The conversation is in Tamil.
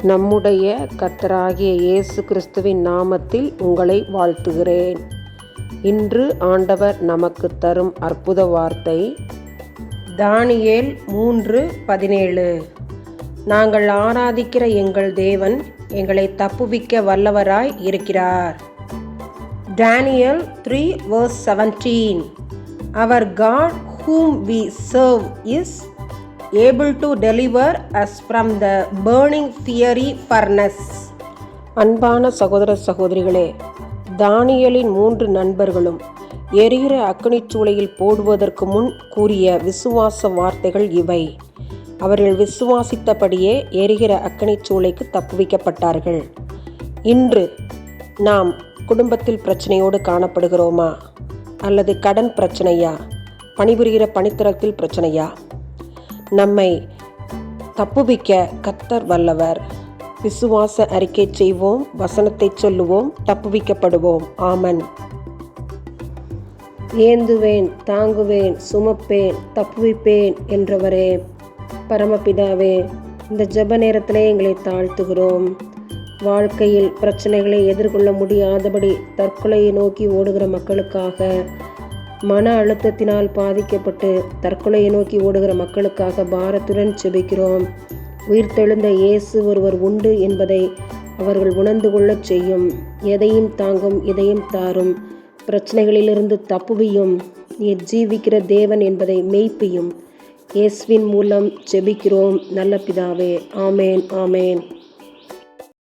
நம்முடைய கர்த்தராகிய இயேசு கிறிஸ்துவின் நாமத்தில் உங்களை வாழ்த்துகிறேன். இன்று ஆண்டவர் நமக்கு தரும் அற்புத வார்த்தை தானியேல் 3:17. நாங்கள் ஆராதிக்கிற எங்கள் தேவன் எங்களை தப்புவிக்க வல்லவராய் இருக்கிறார். Daniel 3:17. Our God whom we serve is able to deliver us from the burning fiery furnace. அன்பான சகோதர சகோதரிகளே, தானியேலின் 3 நண்பர்களும் எரிகிற அக்கினிச்சூளையில் போடுவதற்கு முன் கூறிய விசுவாச வார்த்தைகள் இவை. அவர்கள் விசுவாசித்தபடியே எரிகிற அக்கினிச்சூளைக்கு தப்புவிக்கப்பட்டார்கள். இன்று நாம் குடும்பத்தில் பிரச்சனையோடு காணப்படுகிறோமா? அல்லது கடன் பிரச்சனையா? பணிபுரிகிற பணித்தரத்தில் பிரச்சனையா? நம்மை தப்புவிக்க கர்த்தர் வல்லவர். விசுவாச அறிக்கை செய்வோம், வசனத்தை சொல்லுவோம், தப்புவிக்கப்படுவோம். ஆமன். ஏந்துவேன், தாங்குவேன், சுமப்பேன், தப்புவிப்பேன் என்றவரே பரமபிதாவே, இந்த ஜெப நேரத்திலே எங்களை தாழ்த்துகிறோம். வாழ்க்கையில் பிரச்சனைகளை எதிர்கொள்ள முடியாதபடி தற்கொலையை நோக்கி ஓடுகிற மக்களுக்காக, மன அழுத்தத்தினால் பாதிக்கப்பட்டு தற்கொலையை நோக்கி ஓடுகிற மக்களுக்காக பாரத்துடன் செபிக்கிறோம். உயிர்த்தெழுந்த இயேசு ஒருவர் உண்டு என்பதை அவர்கள் உணர்ந்து கொள்ளச் செய்யும். எதையும் தாங்கும், இதயம் தாரும், பிரச்சனைகளிலிருந்து தப்புவியும். நீர் ஜீவிக்கிற தேவன் என்பதை மெய்ப்பியும். இயேசுவின் மூலம் செபிக்கிறோம் நல்ல பிதாவே. ஆமேன், ஆமேன்.